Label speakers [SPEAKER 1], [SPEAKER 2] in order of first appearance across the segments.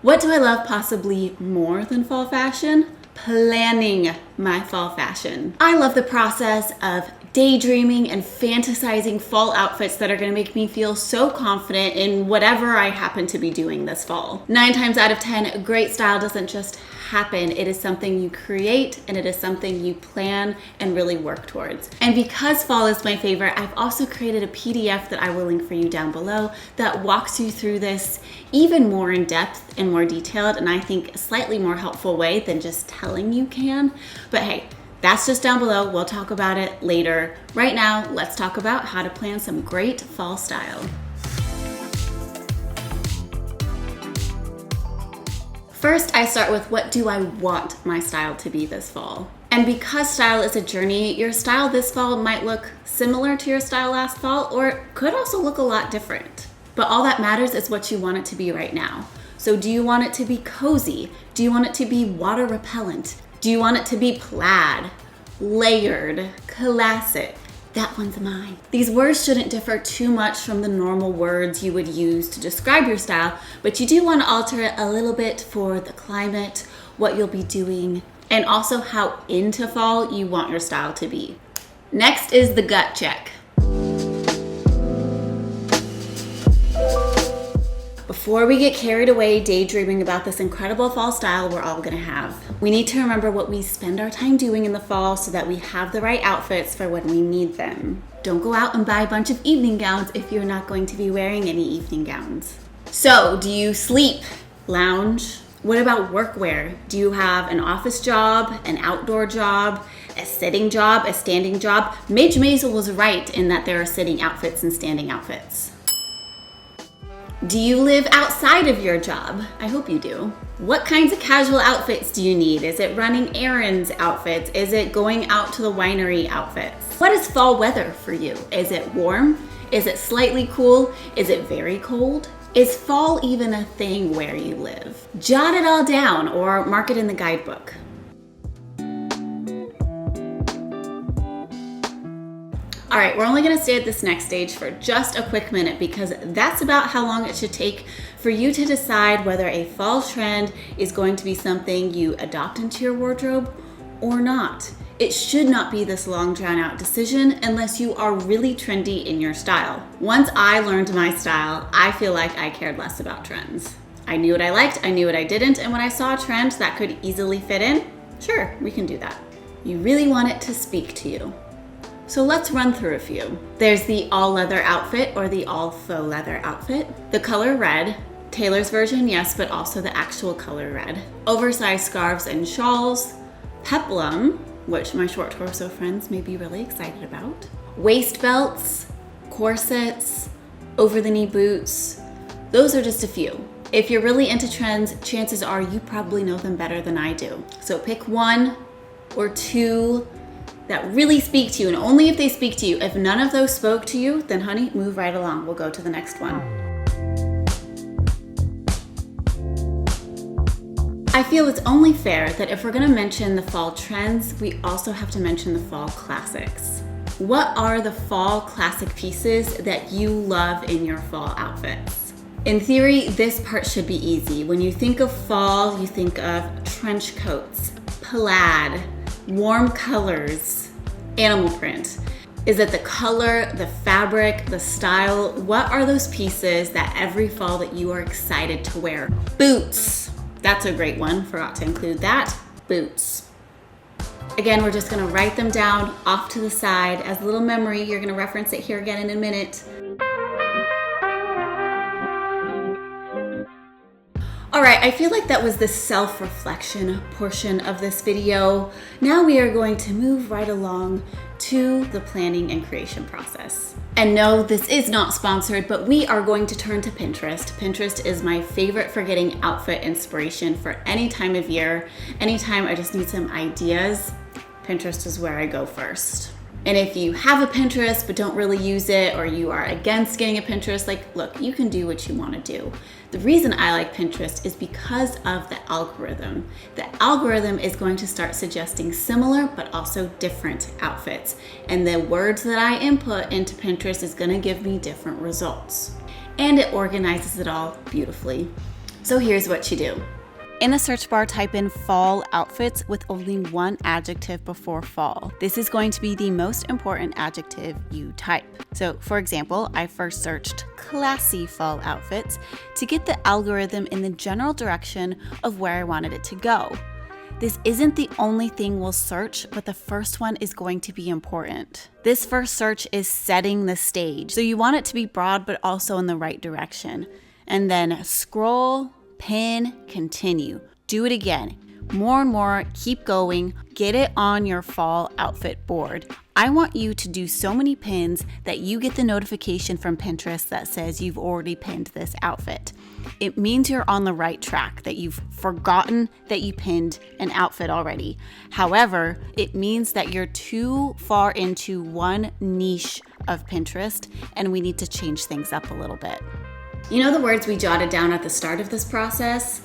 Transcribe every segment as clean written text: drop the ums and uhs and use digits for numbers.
[SPEAKER 1] What do I love possibly more than fall fashion? Planning my fall fashion. I love the process of daydreaming and fantasizing fall outfits that are gonna make me feel so confident in whatever I happen to be doing this fall. 9 times out of 10, great style doesn't just happen. It is something you create, and it is something you plan and really work towards. And because fall is my favorite, I've also created a PDF that I will link for you down below that walks you through this even more in depth and more detailed, and I think a slightly more helpful way than just telling you can. But hey, that's just down below. We'll talk about it later. Right now, let's talk about how to plan some great fall style. First, I start with what do I want my style to be this fall? And because style is a journey, your style this fall might look similar to your style last fall, or it could also look a lot different. But all that matters is what you want it to be right now. So do you want it to be cozy? Do you want it to be water repellent? Do you want it to be plaid, layered, classic? That one's mine. These words shouldn't differ too much from the normal words you would use to describe your style, but you do want to alter it a little bit for the climate, what you'll be doing, and also how into fall you want your style to be. Next is the gut check. Before we get carried away daydreaming about this incredible fall style we're all gonna have, we need to remember what we spend our time doing in the fall so that we have the right outfits for when we need them. Don't go out and buy a bunch of evening gowns if you're not going to be wearing any evening gowns. So, do you sleep, lounge? What about workwear? Do you have an office job, an outdoor job, a sitting job, a standing job? Midge Maisel was right in that there are sitting outfits and standing outfits. Do you live outside of your job? I hope you do. What kinds of casual outfits do you need? Is it running errands outfits? Is it going out to the winery outfits? What is fall weather for you? Is it warm? Is it slightly cool? Is it very cold? Is fall even a thing where you live? Jot it all down or mark it in the guidebook. All right, we're only gonna stay at this next stage for just a quick minute because that's about how long it should take for you to decide whether a fall trend is going to be something you adopt into your wardrobe or not. It should not be this long drawn out decision unless you are really trendy in your style. Once I learned my style, I feel like I cared less about trends. I knew what I liked, I knew what I didn't, and when I saw a trend that could easily fit in, sure, we can do that. You really want it to speak to you. So let's run through a few. There's the all leather outfit or the all faux leather outfit. The color red, Taylor's version, yes, but also the actual color red. Oversized scarves and shawls, peplum, which my short torso friends may be really excited about. Waist belts, corsets, over the knee boots. Those are just a few. If you're really into trends, chances are you probably know them better than I do. So pick one or two that really speak to you, and only if they speak to you. If none of those spoke to you, then honey, move right along. We'll go to the next one. I feel it's only fair that if we're gonna mention the fall trends, we also have to mention the fall classics. What are the fall classic pieces that you love in your fall outfits? In theory, this part should be easy. When you think of fall, you think of trench coats, plaid, warm colors, animal print. Is it the color, the fabric, the style? What are those pieces that every fall that you are excited to wear? Boots, that's a great one, forgot to include that, boots. Again, we're just gonna write them down off to the side as a little memory. You're gonna reference it here again in a minute. All right, I feel like that was the self-reflection portion of this video. Now we are going to move right along to the planning and creation process. And no, this is not sponsored, but we are going to turn to Pinterest. Pinterest is my favorite for getting outfit inspiration for any time of year. Anytime I just need some ideas, Pinterest is where I go first. And if you have a Pinterest but don't really use it, or you are against getting a Pinterest, like, look, you can do what you want to do. The reason I like Pinterest is because of the algorithm. The algorithm is going to start suggesting similar but also different outfits. And the words that I input into Pinterest is going to give me different results. And it organizes it all beautifully. So here's what you do. In the search bar, type in fall outfits with only one adjective before fall. This is going to be the most important adjective you type. So for example, I first searched classy fall outfits to get the algorithm in the general direction of where I wanted it to go. This isn't the only thing we'll search, but the first one is going to be important. This first search is setting the stage. So you want it to be broad, but also in the right direction. And then scroll, pin, continue. Do it again. More and more, keep going. Get it on your fall outfit board. I want you to do so many pins that you get the notification from Pinterest that says you've already pinned this outfit. It means you're on the right track, that you've forgotten that you pinned an outfit already. However, it means that you're too far into one niche of Pinterest and we need to change things up a little bit. You know the words we jotted down at the start of this process?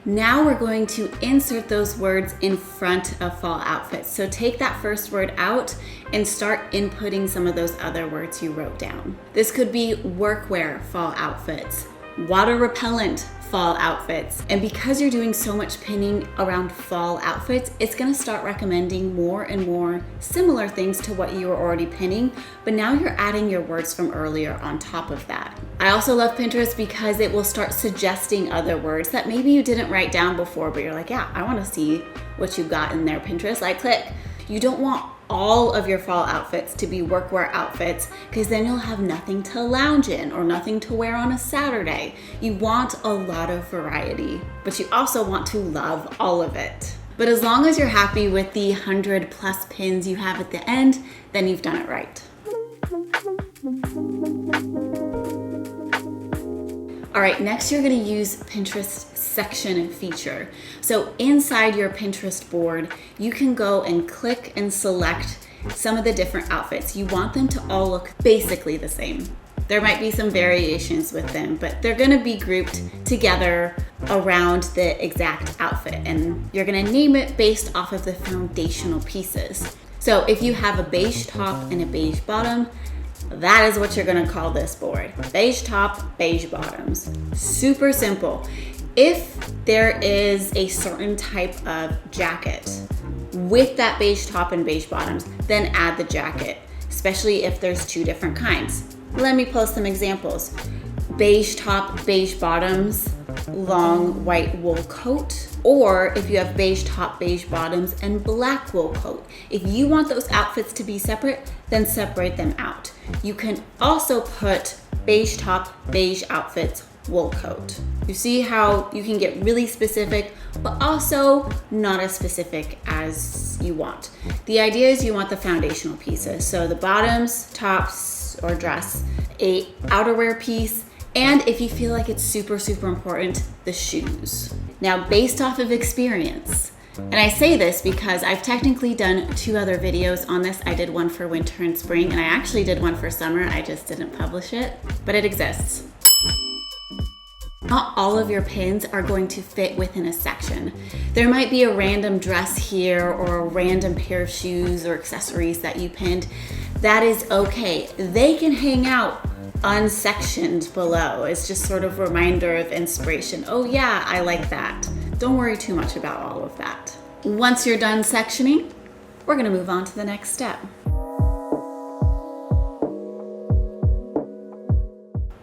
[SPEAKER 1] Now we're going to insert those words in front of fall outfits. So take that first word out and start inputting some of those other words you wrote down. This could be workwear fall outfits, water repellent fall outfits. And because you're doing so much pinning around fall outfits, it's gonna start recommending more and more similar things to what you were already pinning, but now you're adding your words from earlier on top of that. I also love Pinterest because it will start suggesting other words that maybe you didn't write down before, but you're like, yeah, I wanna see what you got in there, Pinterest. I click. You don't want all of your fall outfits to be workwear outfits because then you'll have nothing to lounge in or nothing to wear on a Saturday. You want a lot of variety, but you also want to love all of it. But as long as you're happy with the 100+ pins you have at the end, then you've done it right. All right, next you're gonna use Pinterest section feature. So inside your Pinterest board, you can go and click and select some of the different outfits. You want them to all look basically the same. There might be some variations with them, but they're gonna be grouped together around the exact outfit, and you're gonna name it based off of the foundational pieces. So if you have a beige top and a beige bottom, that is what you're gonna call this board. Beige top, beige bottoms. Super simple. If there is a certain type of jacket with that beige top and beige bottoms, then add the jacket, especially if there's two different kinds. Let me post some examples. Beige top, beige bottoms, long white wool coat, or if you have beige top, beige bottoms, and black wool coat. If you want those outfits to be separate, then separate them out. You can also put beige top, beige outfits, wool coat. You see how you can get really specific, but also not as specific as you want. The idea is you want the foundational pieces. So the bottoms, tops, or dress, a outerwear piece, and if you feel like it's super, super important, the shoes. Now, based off of experience, and I say this because I've technically done 2 other videos on this. I did one for winter and spring, and I actually did one for summer. I just didn't publish it, but it exists. Not all of your pins are going to fit within a section. There might be a random dress here or a random pair of shoes or accessories that you pinned. That is okay. They can hang out unsectioned below. It's just sort of a reminder of inspiration. Oh yeah, I like that. Don't worry too much about all of that. Once you're done sectioning, we're gonna move on to the next step.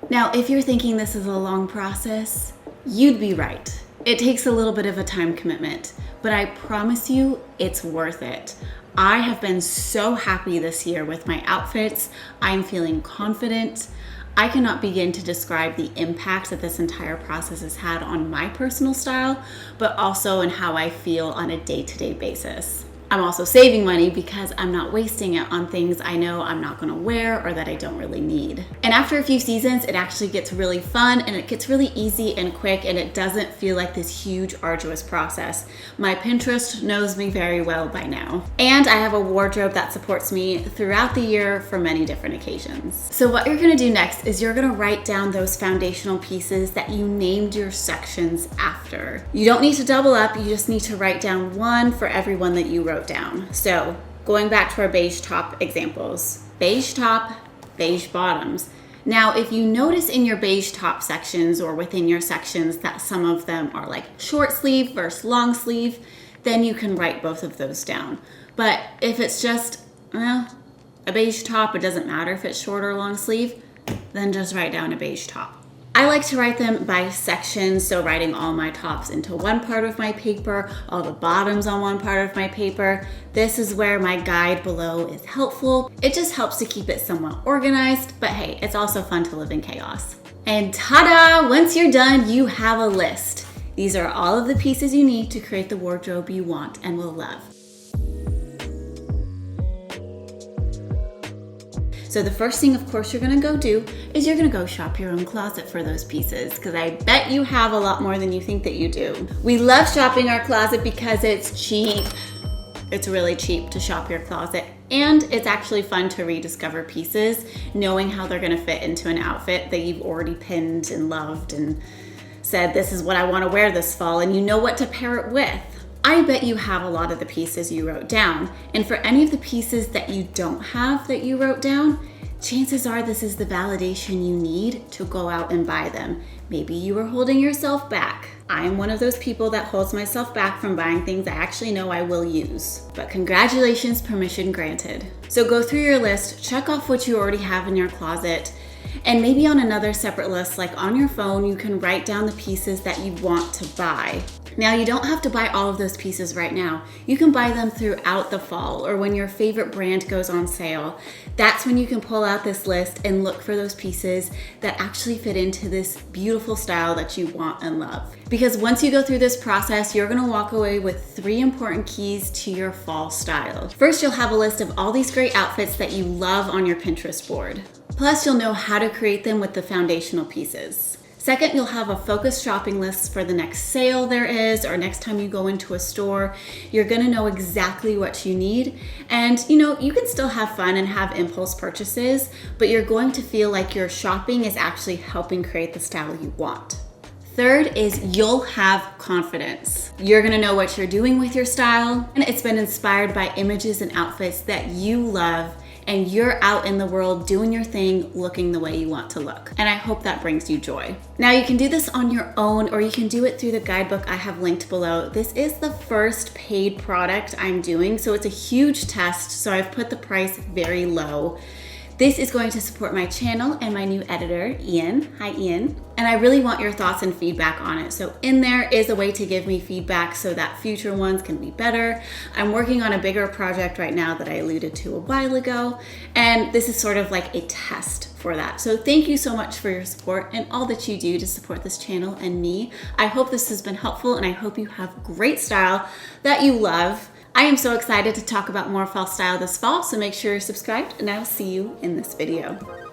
[SPEAKER 1] Now, if you're thinking this is a long process, you'd be right. It takes a little bit of a time commitment, but I promise you it's worth it. I have been so happy this year with my outfits. I'm feeling confident. I cannot begin to describe the impact that this entire process has had on my personal style, but also in how I feel on a day-to-day basis. I'm also saving money because I'm not wasting it on things I know I'm not gonna wear or that I don't really need. And after a few seasons, it actually gets really fun and it gets really easy and quick, and it doesn't feel like this huge, arduous process. My Pinterest knows me very well by now. And I have a wardrobe that supports me throughout the year for many different occasions. So what you're gonna do next is you're gonna write down those foundational pieces that you named your sections after. You don't need to double up, you just need to write down one for every one that you wrote down. So going back to our beige top examples, beige top, beige bottoms. Now, if you notice in your beige top sections or within your sections that some of them are like short sleeve versus long sleeve, then you can write both of those down. But if it's just, well, a beige top, it doesn't matter if it's short or long sleeve, then just write down a beige top. I like to write them by section, so writing all my tops into one part of my paper, all the bottoms on one part of my paper. This is where my guide below is helpful. It just helps to keep it somewhat organized, but hey, it's also fun to live in chaos. And ta-da! Once you're done, you have a list. These are all of the pieces you need to create the wardrobe you want and will love. So the first thing, of course, you're gonna go do is you're gonna go shop your own closet for those pieces, because I bet you have a lot more than you think that you do. We love shopping our closet because it's cheap. It's really cheap to shop your closet, and it's actually fun to rediscover pieces, knowing how they're gonna fit into an outfit that you've already pinned and loved and said, this is what I wanna wear this fall, and you know what to pair it with. I bet you have a lot of the pieces you wrote down, and for any of the pieces that you don't have that you wrote down, chances are this is the validation you need to go out and buy them. Maybe you were holding yourself back. I'm one of those people that holds myself back from buying things I actually know I will use. But congratulations, permission granted. So go through your list, check off what you already have in your closet, and maybe on another separate list, like on your phone, you can write down the pieces that you want to buy. Now, you don't have to buy all of those pieces right now. You can buy them throughout the fall or when your favorite brand goes on sale. That's when you can pull out this list and look for those pieces that actually fit into this beautiful style that you want and love. Because once you go through this process, you're gonna walk away with 3 important keys to your fall style. First, you'll have a list of all these great outfits that you love on your Pinterest board. Plus, you'll know how to create them with the foundational pieces. Second, you'll have a focused shopping list for the next sale there is, or next time you go into a store. You're gonna know exactly what you need. And you can still have fun and have impulse purchases, but you're going to feel like your shopping is actually helping create the style you want. Third is you'll have confidence. You're gonna know what you're doing with your style, and it's been inspired by images and outfits that you love, and you're out in the world doing your thing, looking the way you want to look. And I hope that brings you joy. Now, you can do this on your own, or you can do it through the guidebook I have linked below. This is the first paid product I'm doing, so it's a huge test, so I've put the price very low. This is going to support my channel and my new editor, Ian. Hi, Ian. And I really want your thoughts and feedback on it. So in there is a way to give me feedback so that future ones can be better. I'm working on a bigger project right now that I alluded to a while ago. And this is sort of like a test for that. So thank you so much for your support and all that you do to support this channel and me. I hope this has been helpful, and I hope you have great style that you love. I am so excited to talk about more fall style this fall, so make sure you're subscribed, and I will see you in this video.